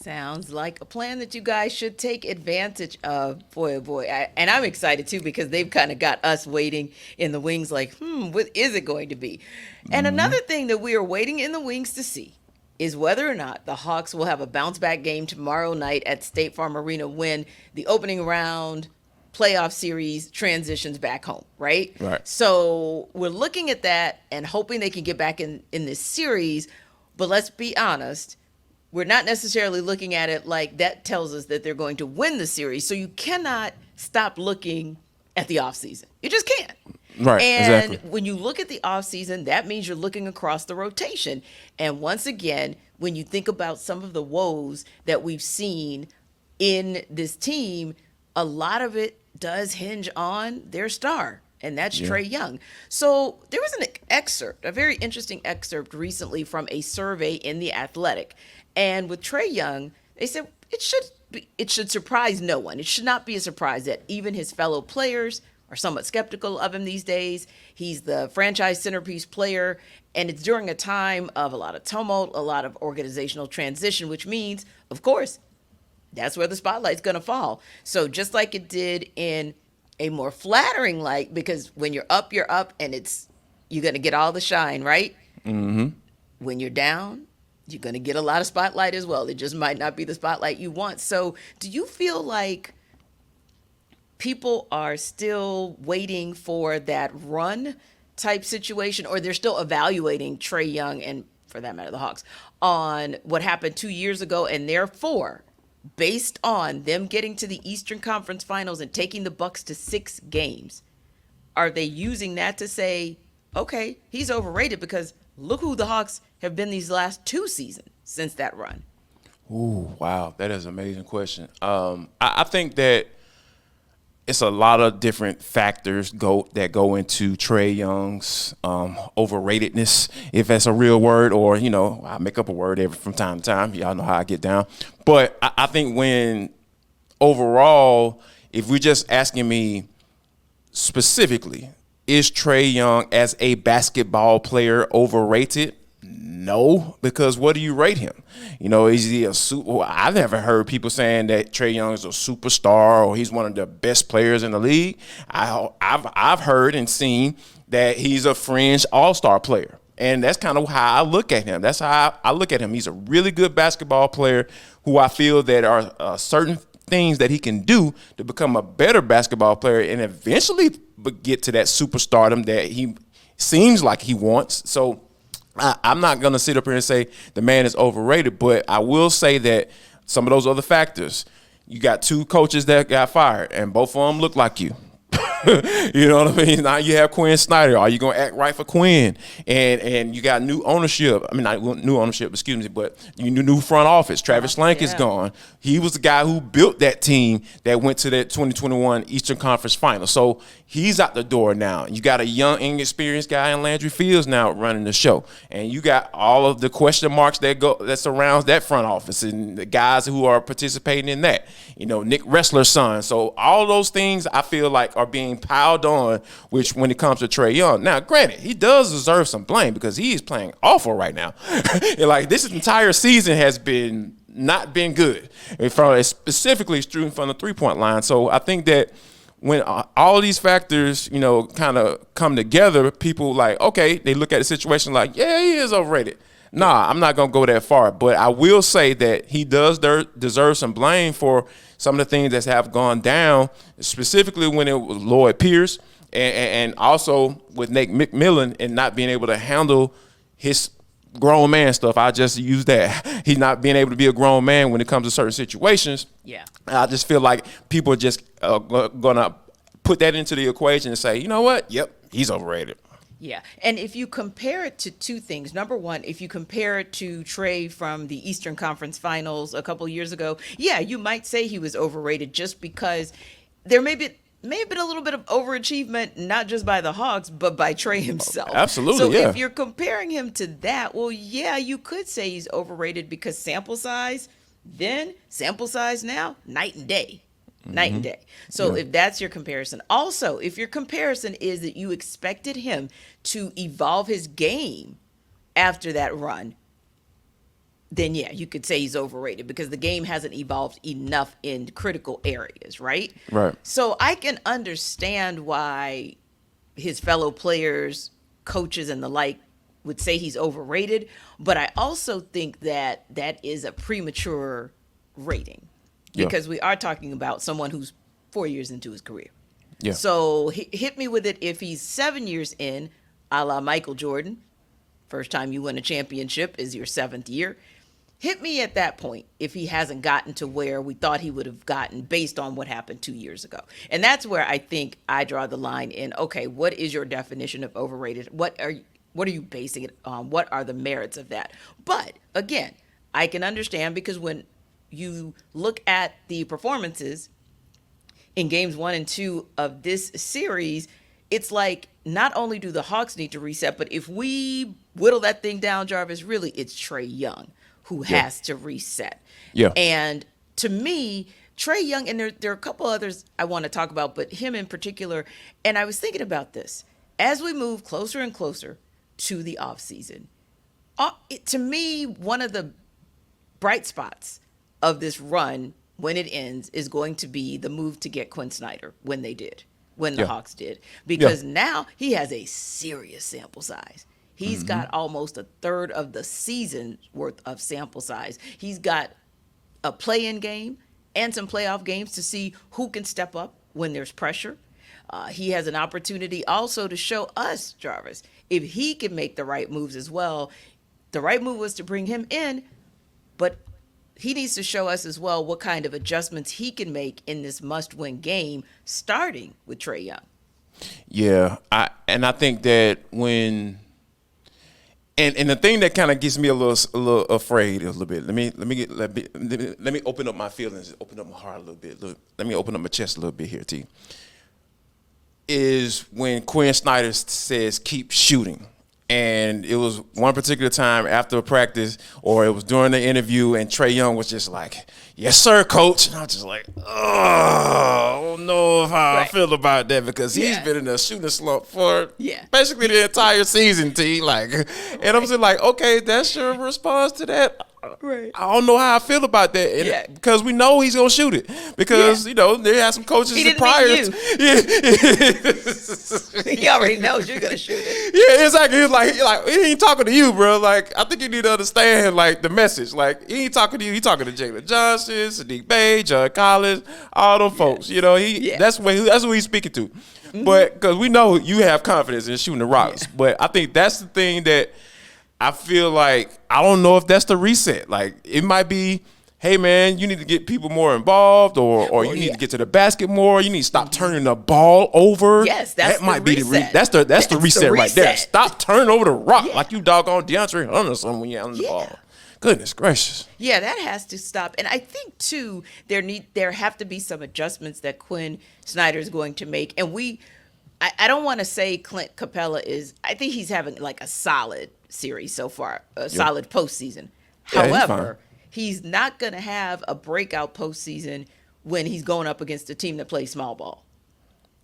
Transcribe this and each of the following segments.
Sounds like a plan that you guys should take advantage of. Boy, oh boy. And I'm excited too because they've kind of got us waiting in the wings like, what is it going to be? And Mm-hmm. another thing that we are waiting in the wings to see is whether or not the Hawks will have a bounce back game tomorrow night at State Farm Arena when the opening round playoff series transitions back home, right? Right. So we're looking at that and hoping they can get back in this series. But let's be honest, we're not necessarily looking at it like that tells us that they're going to win the series. So you cannot stop looking at the offseason. You just can't. Right. And Exactly. when you look at the offseason, that means you're looking across the rotation. And once again, when you think about some of the woes that we've seen in this team, a lot of it does hinge on their star, and that's Yeah. Trae Young. So there was an excerpt, a very interesting excerpt recently from a survey in The Athletic. And with Trae Young, they said it should surprise no one. It should not be a surprise that even his fellow players are somewhat skeptical of him these days. He's the franchise centerpiece player, and it's during a time of a lot of tumult, a lot of organizational transition, which means, of course, that's where the spotlight's going to fall. So just like it did in a more flattering light, because when you're up, and you're going to get all the shine, right? Mm-hmm. When you're down, you're going to get a lot of spotlight as well. It just might not be the spotlight you want. So do you feel like people are still waiting for that run type situation, or they're still evaluating Trae Young and, for that matter, the Hawks, on what happened 2 years ago, and therefore, based on them getting to the Eastern Conference Finals and taking the Bucks to 6 games, are they using that to say, okay, he's overrated because look who the Hawks have been these last 2 seasons since that run? Ooh, wow, that is an amazing question. I think that it's a lot of different factors that go into Trae Young's overratedness, if that's a real word, or I make up a word from time to time. Y'all know how I get down. But I think when overall, if we're just asking me specifically, is Trae Young as a basketball player overrated? No, because what do you rate him? Is he a super? Well, I've never heard people saying that Trae Young is a superstar or he's one of the best players in the league. I've heard and seen that he's a fringe all-star player. And that's kind of how I look at him. That's how I look at him. He's a really good basketball player who I feel that are certain things that he can do to become a better basketball player and eventually get to that superstardom that he seems like he wants. So I'm not going to sit up here and say the man is overrated, but I will say that some of those other factors, you got 2 coaches that got fired, and both of them look like you. You know what I mean? Now you have Quinn Snyder. Are you going to act right for Quinn? And you got new ownership. I mean, not new ownership, excuse me, but you new front office. Travis Schlenk is Yeah. gone. He was the guy who built that team that went to that 2021 Eastern Conference Final. So he's out the door now. You got a young, inexperienced guy in Landry Fields now running the show, and you got all of the question marks that surrounds that front office and the guys who are participating in that. Nick Wrestler's son. So all those things I feel like are being piled on, which when it comes to Trae Young. Now, granted, he does deserve some blame because he is playing awful right now. And like this entire season has been not been good, specifically shooting from the 3-point line. So I think that when all these factors, kind of come together, people okay, they look at the situation like, yeah, he is overrated. Nah, I'm not going to go that far. But I will say that he does deserve some blame for some of the things that have gone down, specifically when it was Lloyd Pierce and also with Nate McMillan and not being able to handle his grown man stuff. I just use that. He's not being able to be a grown man when it comes to certain situations. Yeah. I just feel like people are just going to put that into the equation and say, you know what? Yep, he's overrated. Yeah. And if you compare it to 2 things, number one, if you compare it to Trae from the Eastern Conference Finals a couple years ago, yeah, you might say he was overrated just because there may have been a little bit of overachievement, not just by the Hawks, but by Trae himself. Absolutely, so yeah. if you're comparing him to that, well, yeah, you could say he's overrated because sample size, then sample size now, night and day. Night and day. So if that's your comparison. Also, if your comparison is that you expected him to evolve his game after that run, then yeah, you could say he's overrated because the game hasn't evolved enough in critical areas, right? Right. So I can understand why his fellow players, coaches, and the like would say he's overrated, but I also think that that is a premature rating Yeah. because we are talking about someone who's 4 years into his career. Yeah. So hit me with it if he's 7 years in, a la Michael Jordan. First time you win a championship is your seventh year. Hit me at that point if he hasn't gotten to where we thought he would have gotten based on what happened 2 years ago. And that's where I think I draw the line in, okay, what is your definition of overrated? What are you basing it on? What are the merits of that? But again, I can understand because when you look at the performances in games 1 and 2 of this series, it's like not only do the Hawks need to reset, but if we whittle that thing down, Jarvis, really it's Trae Young who has to reset. Yeah. And to me, Trae Young, and there are a couple others I want to talk about, but him in particular, and I was thinking about this, as we move closer and closer to the offseason, to me, one of the bright spots of this run when it ends is going to be the move to get Quinn Snyder when the Hawks did. Because now he has a serious sample size. He's got almost a third of the season's worth of sample size. He's got a play-in game and some playoff games to see who can step up when there's pressure. He has an opportunity also to show us, Jarvis, if he can make the right moves as well. The right move was to bring him in, but he needs to show us as well what kind of adjustments he can make in this must-win game, starting with Trae Young. Yeah, I think that when and the thing that kind of gets me a little afraid a little bit. Let me open up my feelings, open up my heart a little bit. Let me open up my chest a little bit here, T. Is when Quinn Snyder says keep shooting. And it was one particular time after practice, or it was during the interview, and Trae Young was just like, "Yes, sir, coach." And I was just like, "Oh, I don't know how I feel about that," because he's been in a shooting slump for basically the entire season, T. Like, and I'm just like, "Okay, that's your response to that." Right. I don't know how I feel about that, because we know he's gonna shoot it. Because you know they had some coaches prior. He already knows you're gonna shoot it. Yeah, exactly. He's like he ain't talking to you, bro. Like I think you need to understand like the message. Like he ain't talking to you. He talking to Jalen Johnson, Sadiq Bey, John Collins, all them folks. You know that's who he's speaking to. But because we know you have confidence in shooting the rocks, but I think that's the thing that. I feel like I don't know if that's the reset. Like it might be, hey man, you need to get people more involved, or you need to get to the basket more. You need to stop turning the ball over. Yes, that might be reset. That's the reset right there. Stop turning over the rock like you doggone DeAndre Hunter or something when you're on the ball. Goodness gracious. Yeah, that has to stop. And I think too there have to be some adjustments that Quinn Snyder is going to make. And I don't want to say Clint Capella I think he's having like a solid series so far, a solid postseason. However, he's not going to have a breakout postseason when he's going up against a team that plays small ball.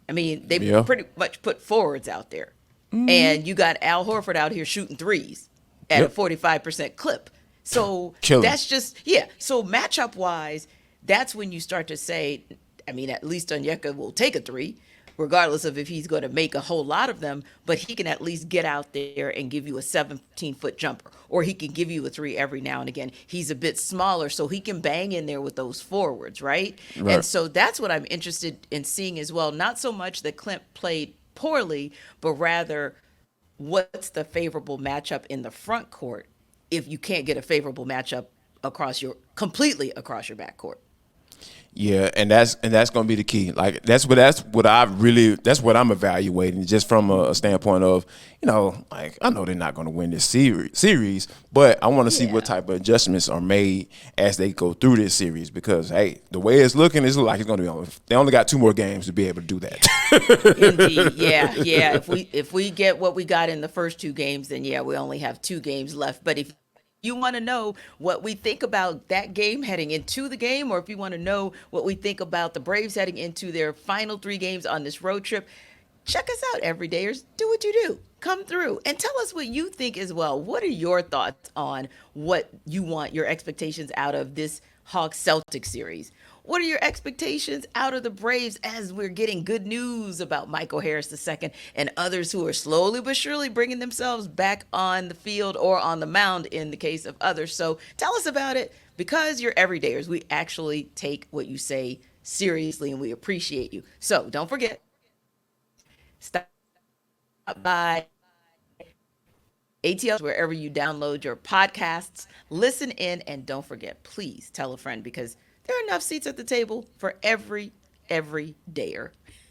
I mean, they pretty much put forwards out there. And you got Al Horford out here shooting threes at a 45% clip. So that's just, so matchup-wise, that's when you start to say, I mean, at least Onyeka will take a three, regardless of if he's going to make a whole lot of them, but he can at least get out there and give you a 17-foot jumper, or he can give you a three every now and again. He's a bit smaller, so he can bang in there with those forwards, right? And so that's what I'm interested in seeing as well. Not so much that Clint played poorly, but rather what's the favorable matchup in the front court if you can't get a favorable matchup completely across your backcourt. Yeah, and that's going to be the key. Like that's what I'm evaluating, just from a standpoint of, you know, like I know they're not going to win this series, but I want to see what type of adjustments are made as they go through this series, because hey, the way it's looking, it's like it's going to be they only got 2 more games to be able to do that. Indeed, yeah. If we get what we got in the first 2 games, then we only have 2 games left. But if you want to know what we think about that game heading into the game, or if you want to know what we think about the Braves heading into their final 3 games on this road trip, check us out, everydayers. Do what you do. Come through and tell us what you think as well. What are your thoughts on what you want your expectations out of this Hawks Celtics series? What are your expectations out of the Braves as we're getting good news about Michael Harris II and others who are slowly but surely bringing themselves back on the field or on the mound in the case of others? So tell us about it because you're everydayers. We actually take what you say seriously and we appreciate you. So don't forget, stop by ATL wherever you download your podcasts. Listen in and don't forget, please tell a friend because there are enough seats at the table for every dayer.